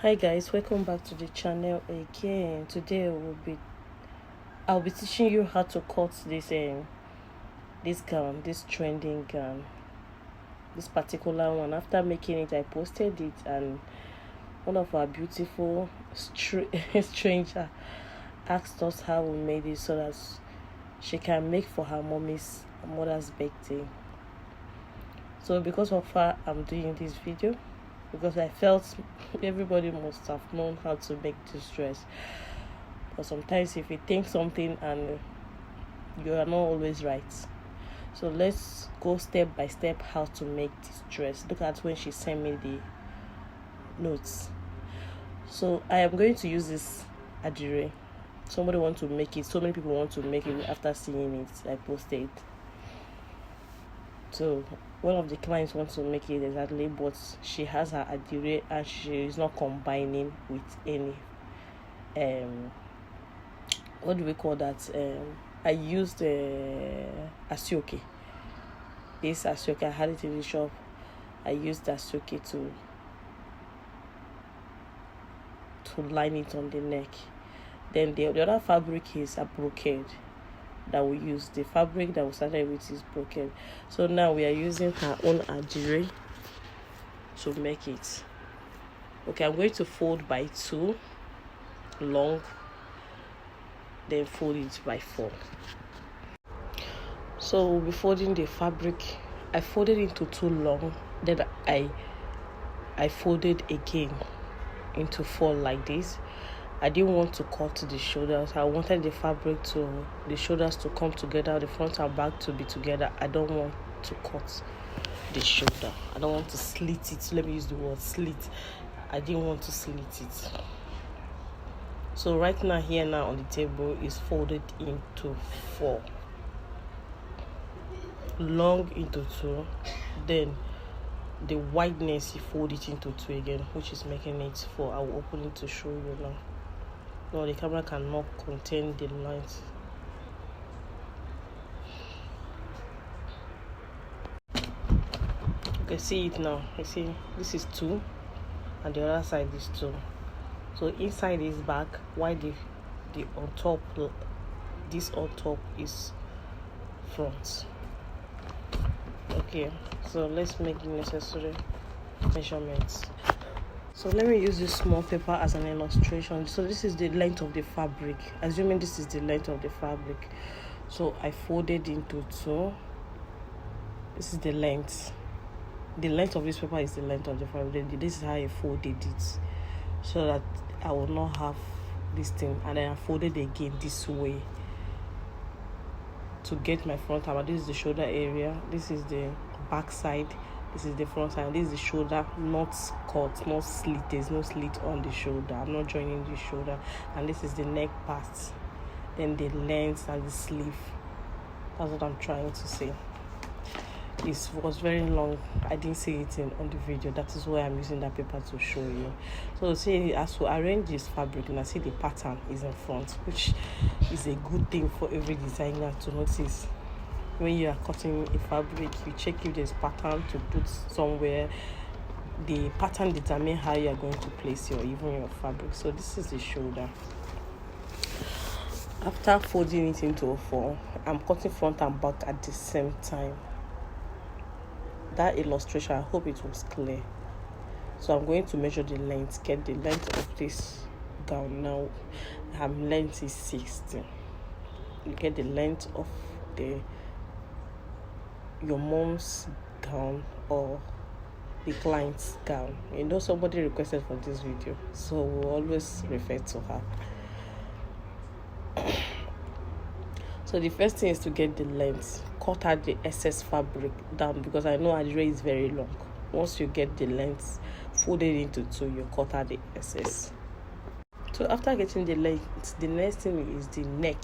Hi guys, welcome back to the channel again. Today I'll be teaching you how to cut this gown, this trending gown, this particular one. After making it, I posted it, and one of our beautiful stranger asked us how we made it so that she can make for her mother's birthday. So because of her, I'm doing this video, because I felt everybody must have known how to make this dress. But sometimes if you think something and you are not always right. So let's go step by step how to make this dress. Look at when she sent me the notes. So I am going to use this adire. Somebody want to make it. So many people want to make it after seeing it. I posted. So one of the clients wants to make it exactly, but she has her adire and she is not combining with any what do we call that? I used asioke. This asioke, I had it in the shop. I used asioke to line it on the neck. Then the other fabric is a brocade that we use. The fabric that we started with is brocade. So now we are using her own adire to make it. Okay, I'm going to fold by 2 long, then fold it by 4. So we'll be folding the fabric. I folded into 2 long, then I folded again into 4 like this. I didn't want to cut the shoulders. I wanted the shoulders to come together, the front and back to be together. I don't want to cut the shoulder. I don't want to slit it. Let me use the word slit. I didn't want to slit it. So right now, here now on the table is folded into 4. Long into 2. Then the wideness, you fold it into 2 again, which is making it 4. I will open it to show you now. No, the camera cannot contain the lines. You can see it now. You see, this is 2, and the other side is 2. So inside is back, while the on top, this on top is front. Okay, so let's make the necessary measurements. So let me use this small paper as an illustration. So this is the length of the fabric. Assuming this is the length of the fabric. So I folded into 2. This is the length. The length of this paper is the length of the fabric. This is how I folded it, so that I will not have this thing. And then I folded again this way to get my front armor. This is the shoulder area. This is the back side. This is the front side. This is the shoulder, not cut, not slit. There's no slit on the shoulder. I'm not joining the shoulder. And this is the neck part. Then the length and the sleeve. That's what I'm trying to say. It was very long. I didn't see it on the video. That is why I'm using that paper to show you. So see, as we arrange this fabric, and I see the pattern is in front, which is a good thing for every designer to notice. When you are cutting a fabric, you check if there's pattern to put somewhere. The pattern determines how you are going to place your fabric. So this is the shoulder. After folding it into a 4, I'm cutting front and back at the same time. That illustration, I hope it was clear. So I'm going to measure the length, get the length of this gown now. Length is 60. You get the length of your mom's gown or the client's gown. You know, somebody requested for this video, so we'll always refer to her. So the first thing is to get the length. Cut out the excess fabric down, because I know adire is very long. Once you get the length, fold it into 2, you cut out the excess. So after getting the length, the next thing is the neck.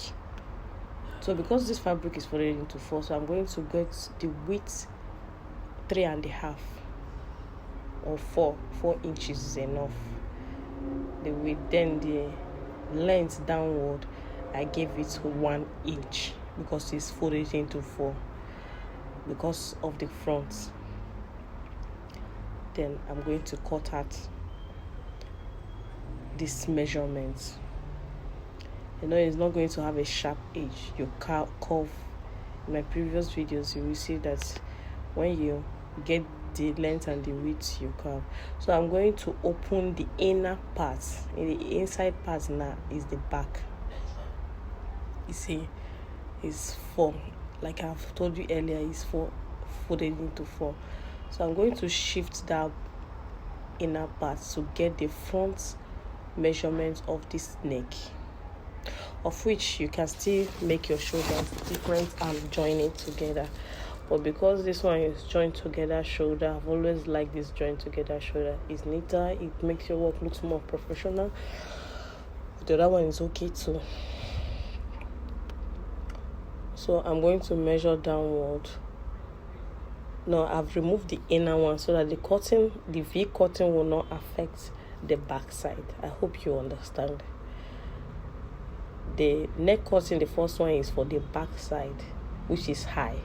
So because this fabric is folded into 4, so I'm going to get the width 3.5 or 4 inches is enough. The width, then the length downward, I gave it 1 inch, because it's folded into 4 because of the front. Then I'm going to cut out this measurement. It's not going to have a sharp edge. You curve. In my previous videos, you will see that when you get the length and the width, you curve. So I'm going to open the inner part. The inside part now is the back. You see, it's 4. Like I've told you earlier, it's 4 folded into 4. So I'm going to shift that inner part to get the front measurement of this neck, of which you can still make your shoulders different and join it together. But because this one is joined together shoulder, I've always liked this joined together shoulder. It's neater, it makes your work look more professional. The other one is okay too. So I'm going to measure downward. Now I've removed the inner one so that the V cutting will not affect the back side. I hope you understand. The neck cutting, the first one is for the back side, which is high.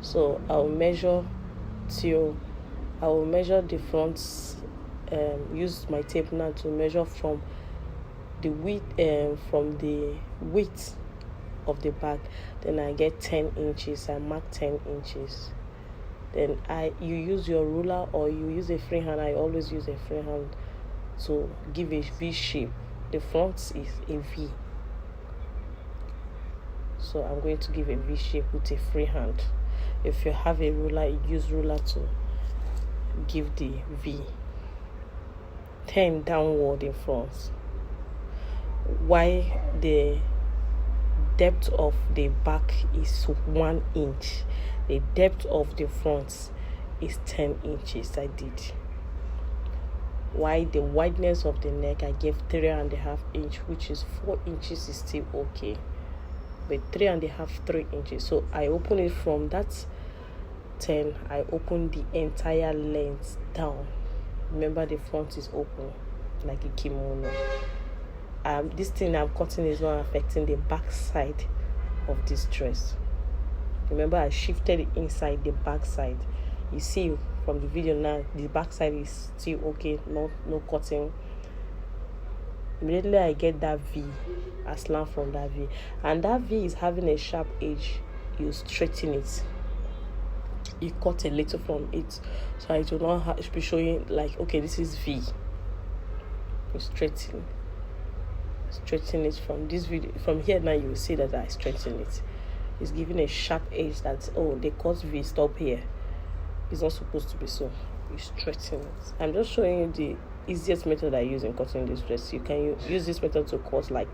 So I'll measure the front. Use my tape now to measure from the width of the back. Then I get 10 inches. I mark 10 inches. Then you use your ruler or you use a freehand. I always use a freehand to give a V shape. The front is a V. So I'm going to give a V shape with a freehand. If you have a ruler, use ruler to give the V. 10 downward in front. While the depth of the back is 1 inch, the depth of the front is 10 inches. I did. While the wideness of the neck, I gave 3.5 inch, which is 4 inches is still okay. But 3.5, 3 inches. So I open it from that 10. I open the entire length down. Remember, the front is open like a kimono. This thing I'm cutting is not affecting the back side of this dress. Remember, I shifted it inside the back side. You see from the video now, the back side is still okay, no cutting. Immediately I get that V, I slant from that V, and that V is having a sharp edge. You straighten it. You cut a little from it, so it will not be showing like, okay, this is V. You straighten it from this video. From here now, you will see that I straighten it. It's giving a sharp edge that, oh, the cut V stop here. It's not supposed to be so. You straighten it. I'm just showing you the easiest method I use in cutting this dress. You can use this method to cut like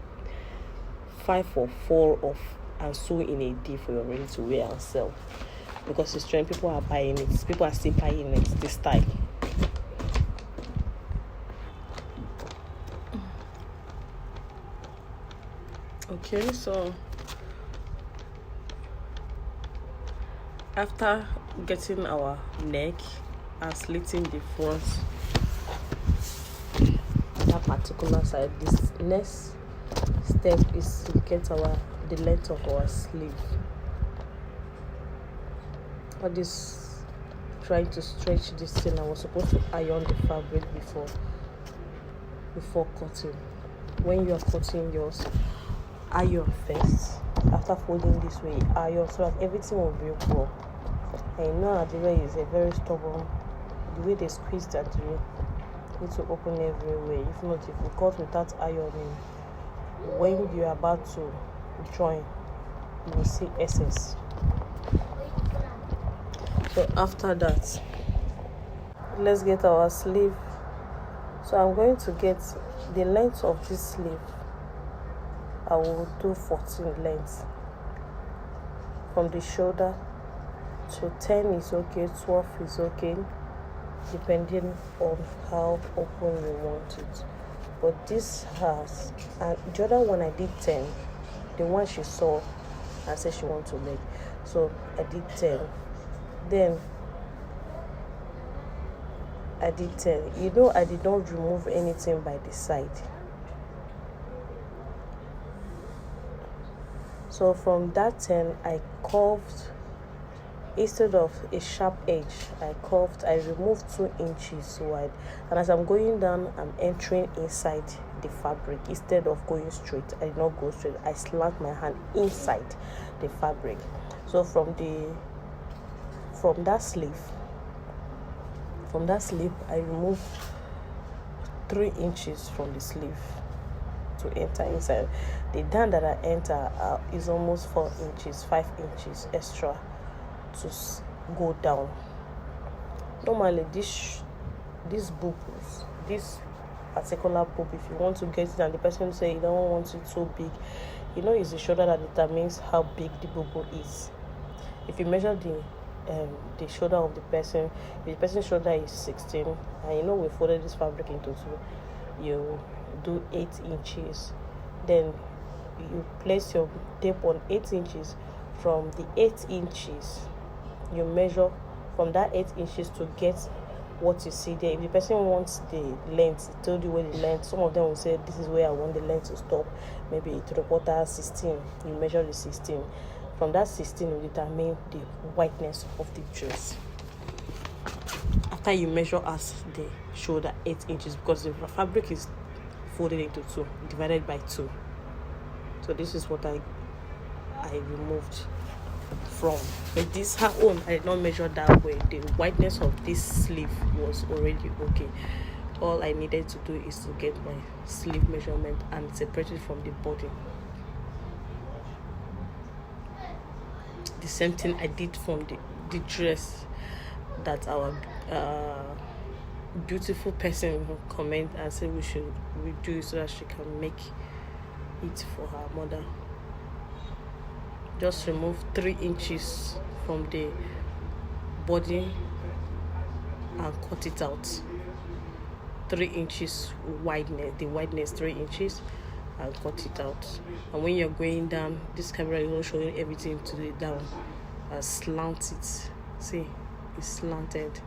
5 or 4 off and sew in a day for your ready to wear and sell. Because it's trend, people are buying it. People are still buying it this time. Okay, so after getting our neck and slitting the front, that particular side, this next step is to get the length of our sleeve. All this trying to stretch this thing, I was supposed to iron the fabric before cutting. When you are cutting yours, iron first. After folding this way, iron so that everything will be equal. And you know Adire is a very stubborn. The way they squeeze that way, need to open everywhere. If not, if you cut without ironing, when you are about to join, you will see excess. So after that, let's get our sleeve. So I'm going to get the length of this sleeve. I will do 14 lengths. From the shoulder to 10 is okay, 12 is okay, depending on how open you want it. But this has, and the other one I did 10, the one she saw and said she want to make. So I did 10. Then I did 10. You know, I did not remove anything by the side. So from that 10, I curved, instead of a sharp edge, I removed 2 inches wide. And as I'm going down, I'm entering inside the fabric. Instead of going straight, I did not go straight. I slant my hand inside the fabric. So from that sleeve, I remove 3 inches from the sleeve to enter inside. The down that I enter is almost 4 inches, 5 inches extra to go down. Normally this bubus, this particular boob, if you want to get it and the person say you don't want it so big, it's the shoulder that determines how big the bubu is. If you measure the shoulder of the person, if the person's shoulder is 16, and we folded this fabric into 2, you do 8 inches, then you place your tape on 8 inches. From the 8 inches, you measure from that 8 inches to get what you see there. If the person wants the length, he told you where the length, some of them will say this is where I want the length to stop, maybe 3/4 16, you measure the 16. From that 16 will determine the whiteness of the dress. After you measure as the shoulder 8 inches, because the fabric is folded into 2, divided by 2. So this is what I removed from. But this her own, I did not measure that way. The whiteness of this sleeve was already okay. All I needed to do is to get my sleeve measurement and separate it from the body. The same thing I did from the dress that our beautiful person comment and say we should redo so that she can make it for her mother. Just remove 3 inches from the body and cut it out. 3 inches wideness, the wideness 3 inches, and cut it out. And when you're going down, this camera is not showing everything to the down. Slant it. See, it's slanted.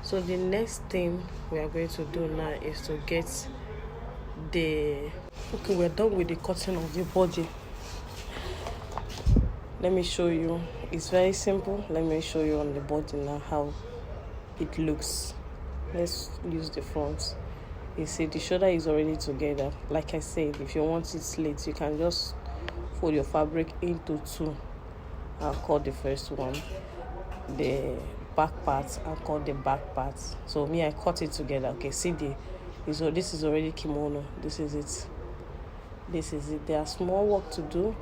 So the next thing we are going to do now is to get we're done with the cutting of the body. Let me show you. It's very simple. Let me show you on the body now how it looks. Let's use the front. You see the shoulder is already together. Like I said, if you want it straight, you can just fold your fabric into 2 and cut the first one, the back part, and cut the back part. So me, I cut it together. Okay, see this is already kimono. This is it. There's small work to do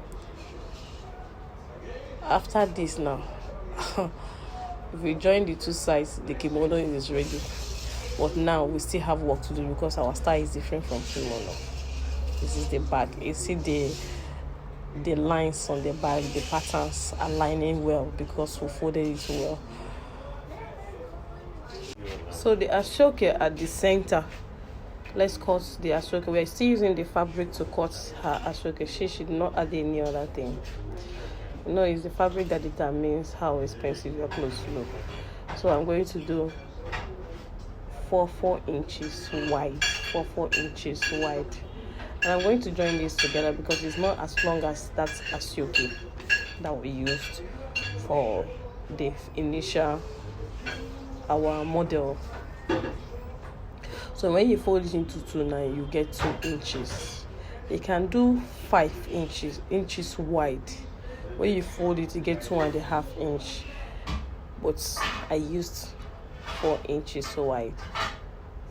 after this now. If we join the 2 sides, the kimono is ready. But now we still have work to do because our style is different from kimono. This is the back. You see the lines on the back, the patterns aligning well because we folded it well. So the ashoke at the center, let's cut the ashoke. We are still using the fabric to cut her ashoke. She should not add any other thing. It's the fabric that determines how expensive your clothes look. So I'm going to do 4 inches wide. 4 inches wide. And I'm going to join this together because it's not as long as that ashoke that we used for the initial our model. So when you fold it into 2 now, you get 2 inches. You can do 5 inches wide. When you fold it, you get 2.5 inches. But I used 4 inches wide.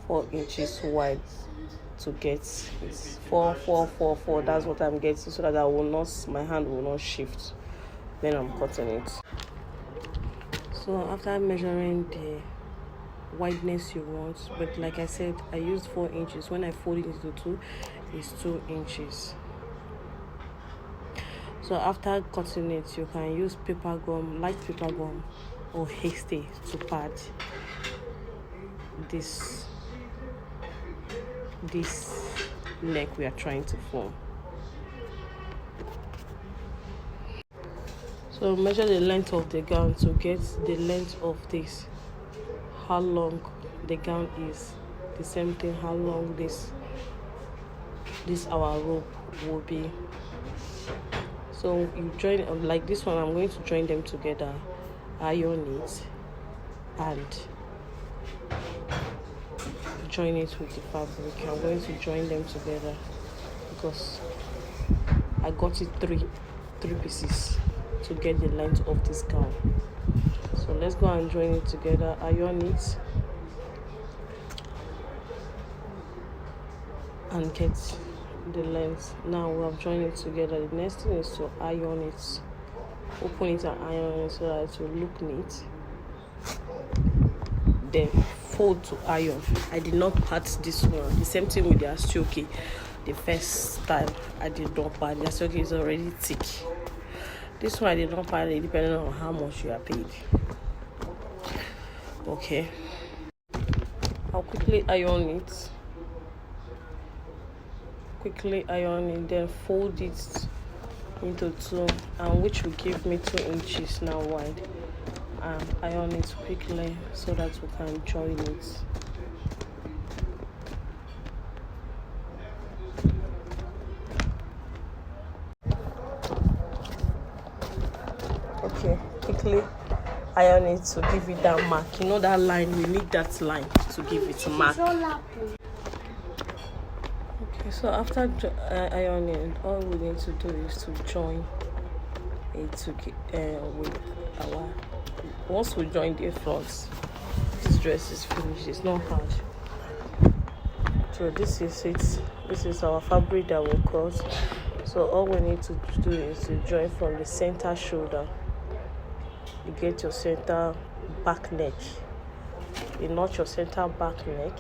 4 inches wide to get it. 4. That's what I'm getting, so that my hand will not shift when I'm cutting it. So after measuring the wideness you want, but like I said, I used 4 inches. When I fold it into 2, it's 2 inches. So after cutting it, you can use paper gum, light paper gum, or hasty to pad this neck we are trying to form. So measure the length of the gown to get the length of this, how long the gown is. The same thing, how long this our rope will be. So you join, like this one, I'm going to join them together, iron it, and join it with the fabric. I'm going to join them together because I got it three pieces to get the length of this gown. So let's go and join it together, iron it, and get the length. Now we have joined it together. The next thing is to iron it, open it and iron it so that it will look neat. Then fold to iron. I did not part this one. The same thing with the astioke. The first time I did not part. The astioke is already thick. This one I did not part it depending on how much you are paid. Okay, I'll quickly iron it. Then fold it into two, and which will give me 2 inches now wide. And iron it quickly so that we can join it. Okay, quickly iron it to give it that mark. You know that line, we need that line to give it a mark. Okay, so after ironing, all we need to do is to join it with our. Once we join the front, this dress is finished. It's not hard. So this is it. This is our fabric that we cut. So all we need to do is to join from the center shoulder. You get your center back neck. You notch your center back neck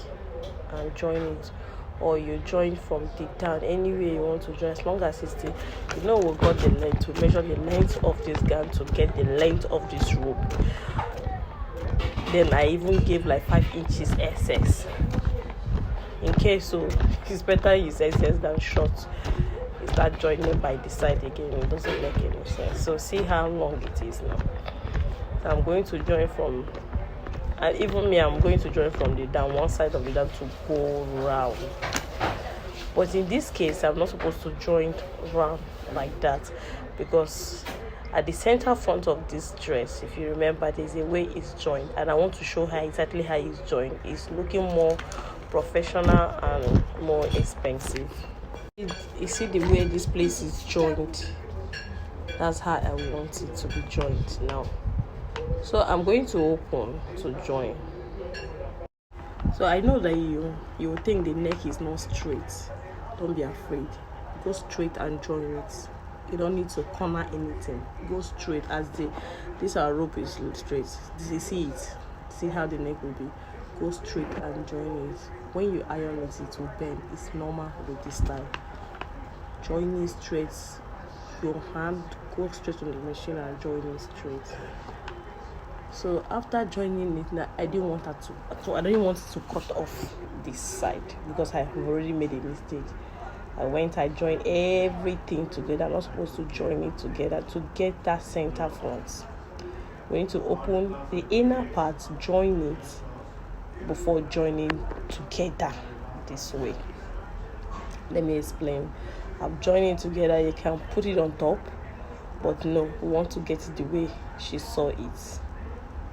and join it, or you join from the down any way you want to join, as long as it's the, you know, we got the length to measure the length of this gown to get the length of this rope. Then I even gave like 5 inches excess in case, so it's better use excess than short. You start joining by the side again, it doesn't make any sense. So see how long it is now. So I'm going to join from, and even me, I'm going to join from the down, one side of the down to go round. But in this case, I'm not supposed to join round like that, because at the center front of this dress, if you remember, there's a way it's joined, and I want to show her exactly how it's joined. It's looking more professional and more expensive. You see the way this place is joined? That's how I want it to be joined now. So I'm going to open to join. So I know that you think the neck is not straight. Don't be afraid. Go straight and join it. You don't need to corner anything. Go straight as this our rope is straight. You see it? See how the neck will be? Go straight and join it. When you iron it, it will bend. It's normal with this style. Join it straight. Your hand go straight on the machine and join it straight. So after joining it, now I didn't want it to cut off this side because I have already made a mistake. I joined everything together. I'm not supposed to join it together to get that center front. We need to open the inner part, join it before joining together this way. Let me explain. I'm joining it together. You can put it on top, but no, we want to get it the way she saw it.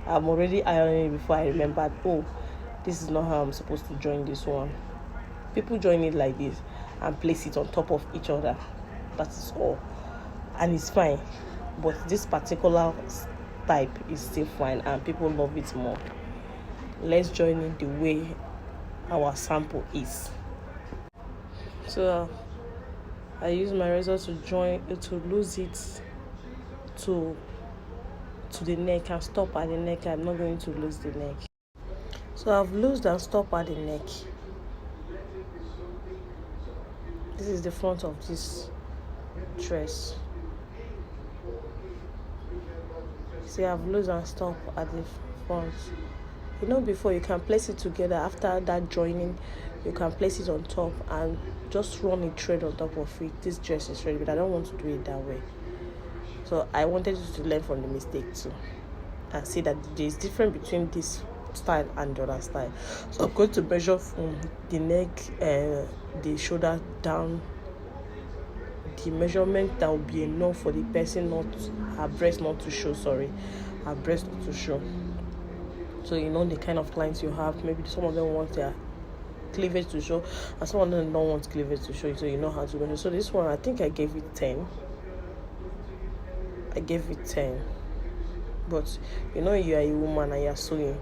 I'm already ironing it before I remembered, oh, this is not how I'm supposed to join this one. People join it like this and place it on top of each other. That is all. And it's fine. But this particular type is still fine and people love it more. Let's join it the way our sample is. So I use my razor to lose it to the neck and stop at the neck. I'm not going to lose the neck. So I've loosed and stopped at the neck. This is the front of this dress. See, I've loosed and stopped at the front. You know, before you can place it together. After that joining, you can place it on top and just run a thread on top of it. This dress is ready, but I don't want to do it that way. So I wanted you to learn from the mistake too and see that there's difference between this style and the other style. So I'm going to measure from the neck and the shoulder down, the measurement that will be enough for the person her breast not to show. So you know the kind of clients you have. Maybe some of them want their cleavage to show, and some of them don't want cleavage to show, so you know how to measure. So this one, I think I gave it 10. But you know, you are a woman and you're sewing.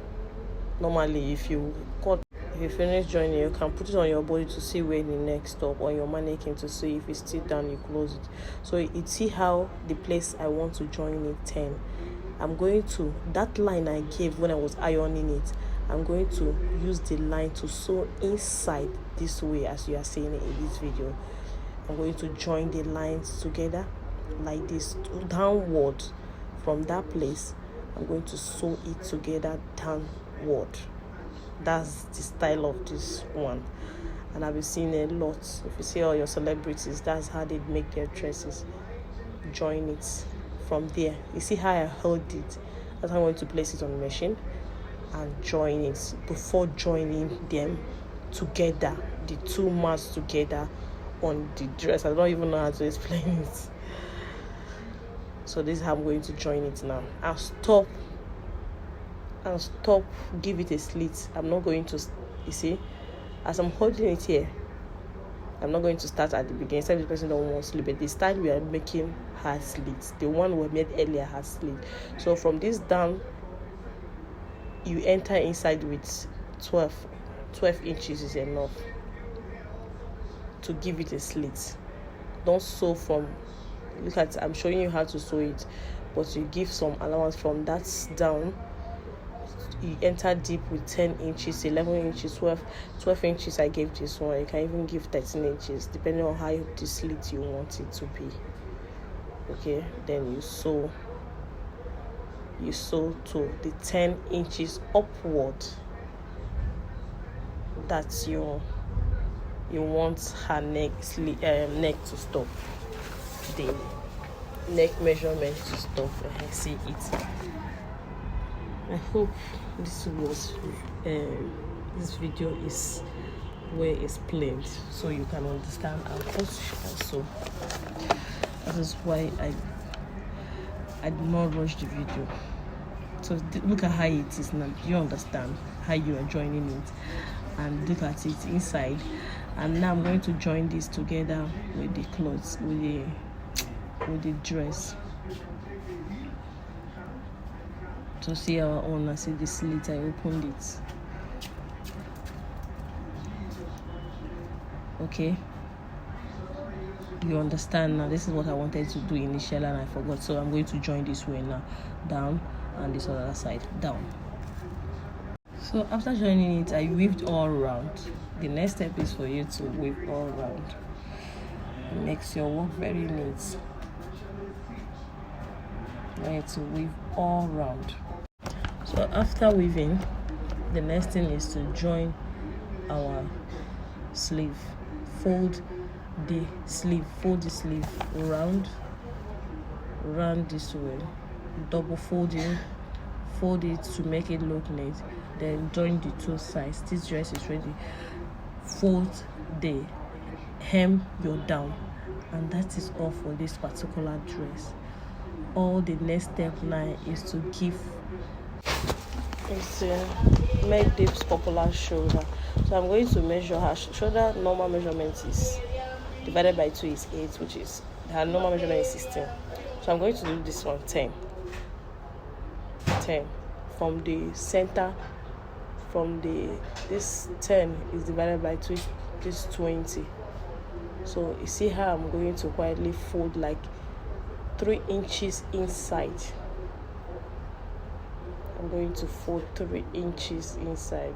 Normally, if you finish joining, you can put it on your body to see where the neck stop, or your mannequin to see if it's still down, you close it. So you see how the place I want to join it 10. I'm going to, that line I gave when I was ironing it, I'm going to use the line to sew inside this way, as you are seeing it in this video. I'm going to join the lines together like this, downward from that place. I'm going to sew it together downward. That's the style of this one, and I've been seeing a lot. If you see all your celebrities, that's how they make their dresses. Join it from there. You see how I held it? That's how I'm going to place it on the machine and join it before joining them together, the two mats together on the dress. I don't even know how to explain it. So this is how I'm going to join it now. I'll stop, give it a slit. I'm not going to, you see, as I'm holding it here, I'm not going to start at the beginning. Except the person don't want slit, but the style we are making has slits. The one we made earlier has slit. So from this down, you enter inside with 12 inches is enough to give it a slit. Don't sew from, look at, I'm showing you how to sew it, but you give some allowance from that down. You enter deep with 10 inches, 11 inches, 12 inches. I gave this one. You can even give 13 inches depending on how the slit you want it to be. Okay, then you sew to the 10 inches upward. That's you want her neck to stop, the neck measurement to stop. I see it. I hope this video is well explained, so you can understand how also. That is why I did not rush the video. So look at how it is now. You understand how you are joining it, and look at it inside. And now I'm going to join this together with the clothes, with the dress. To see our own, I see the slit, I opened it. Okay, you understand now. This is what I wanted to do initially and I forgot, so I'm going to join this way now, down, and this other side down. So after joining it, I weaved all around. The next step is for you to weave all around. It makes your work very neat. You need to weave all around. So after weaving, the next thing is to join our sleeve. Fold the sleeve round this way, double folding, fold it to make it look neat, then join the two sides. This dress is ready. Fold the hem your down, and that is all for this particular dress. All the next step now is to make this popular shoulder. So I'm going to measure her shoulder. Normal measurement is divided by 2 is 8, which is her normal measurement is 16. So I'm going to do this one 10 from the center. This 10 is divided by 2, this 20. So you see how I'm going to quietly fold like 3 inches inside. I'm going to fold 3 inches inside.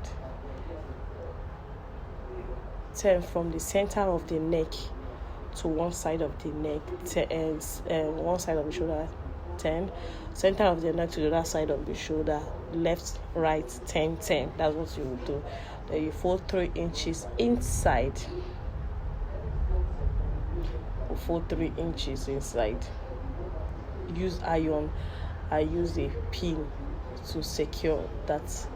10 from the center of the neck to one side of the neck, one side of the shoulder, 10. Center of the neck to the other side of the shoulder, left, right, 10. That's what you will do. Then you fold 3 inches inside. Fold 3 inches inside. Use iron. I use a pin to secure that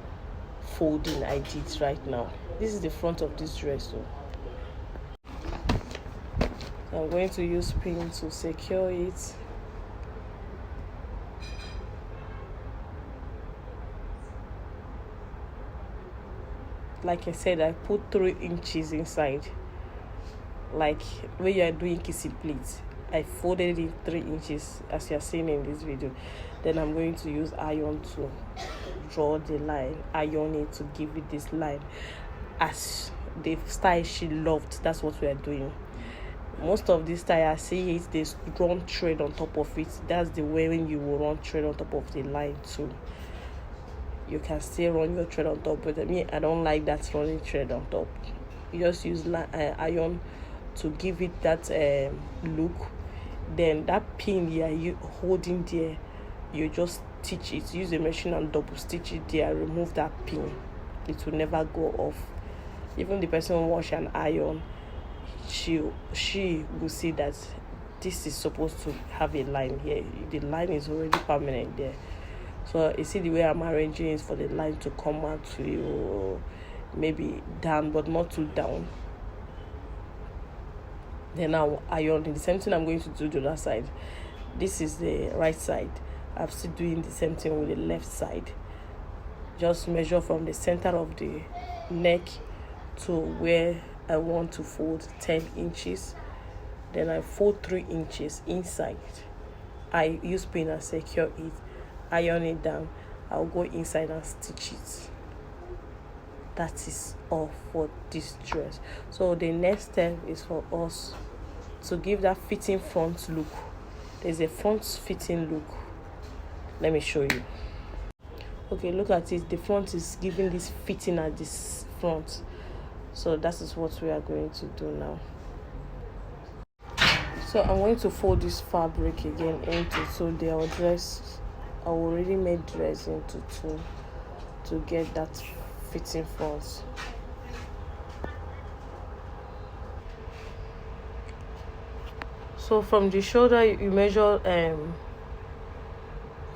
folding I did right now. This is the front of this dress. So I'm going to use pin to secure it. like I said, I put 3 inches inside. Like when you are doing kissing pleats, I folded it 3 inches as you are seeing in this video. Then I'm going to use iron to draw the line, iron it to give it this line as the style she loved. That's what we are doing. Most of this style I see it, there's run thread on top of it. That's the way when you will run thread on top of the line too. You can still run your thread on top, but I don't like that running thread on top. You just use iron to give it that look. Then that pin you holding there, you just stitch it. Use a machine and double stitch it there. Remove that pin. It will never go off. Even the person who wash and iron, she will see that this is supposed to have a line here. The line is already permanent there. So you see the way I'm arranging it for the line to come out to you, maybe down but not too down. Then I'll iron the same thing. I'm going to do the other side. This is the right side. I'm still doing the same thing with the left side. Just measure from the center of the neck to where I want to fold 10 inches. Then I fold 3 inches inside. I use pin and secure it, iron it down. I'll go inside and stitch it. That is all for this dress. So the next step is for us to give that fitting front look. There's a front fitting look. Let me show you. Okay, look at it. The front is giving this fitting at this front. So that is what we are going to do now. So I'm going to fold this fabric again into two. They are dressed. I already made dress into two to get that fitting front. So from the shoulder you measure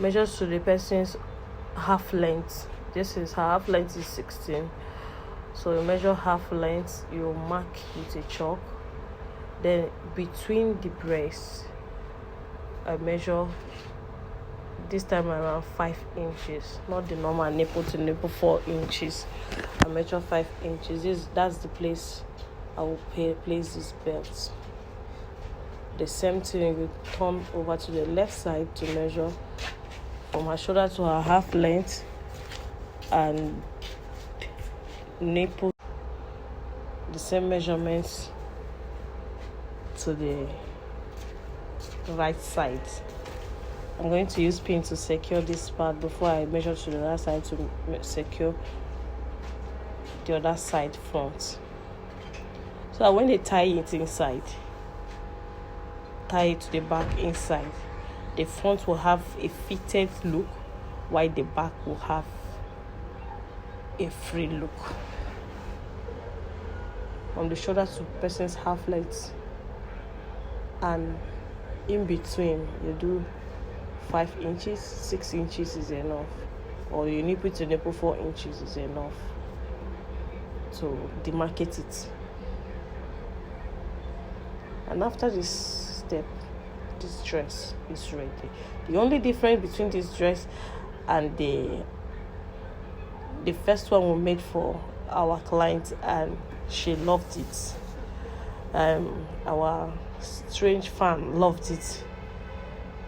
to the person's half length. This is her half length is 16. So you measure half length, you mark with a chalk. Then between the breasts, I measure this time around 5 inches, not the normal nipple to nipple 4 inches. I measure 5 inches. That's the place I will place this belt. The same thing, we turn over to the left side to measure from her shoulder to her half length and nipple. The same measurements to the right side. I'm going to use pin to secure this part before I measure to the other side to secure the other side front. So when they tie it inside, tie it to the back inside, the front will have a fitted look while the back will have a free look. From the shoulder to person's half length and in between you do 5 inches, 6 inches is enough, or you nipple to nipple 4 inches is enough to demarcate it. And after this step, this dress is ready. The only difference between this dress and the first one we made for our client, and she loved it, our strange fan loved it,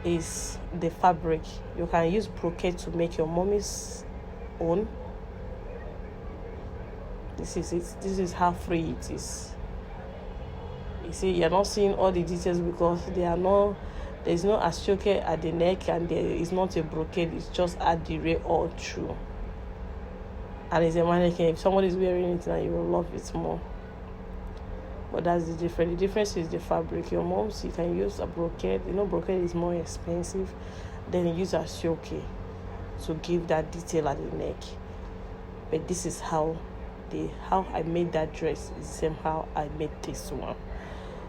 is the fabric. You can use brocade to make your mommy's own. This is it. This is how free it is. You see, you're not seeing all the details because there's no ashoke at the neck, and there is not a brocade. It's just at the ray all through. And it's a mannequin. If somebody's wearing it now, you will love it more. But that's the difference. The difference is the fabric. Your mom's, you can use a brocade. You know, brocade is more expensive. Then you use a ashoke to give that detail at the neck. But this is how I made that dress is the same how I made this one.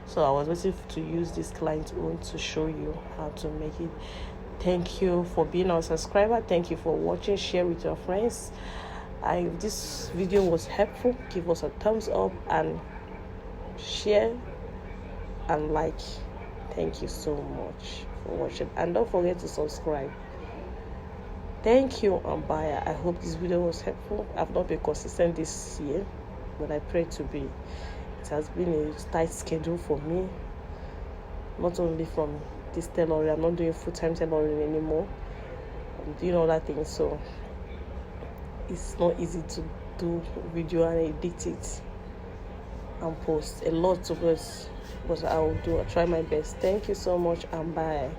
So I was waiting to use this client's own to show you how to make it. Thank you for being our subscriber. Thank you for watching. Share with your friends. If this video was helpful, give us a thumbs up and share and like. Thank you so much for watching, and don't forget to subscribe. Thank you, and bye. I hope this video was helpful. I've not been consistent this year, but I pray to be. It has been a tight schedule for me, not only from this tailoring. I'm not doing full-time tailoring anymore. I'm doing other things, so it's not easy to do video and edit it and post a lot of us, but I'll try my best. Thank you so much, and bye.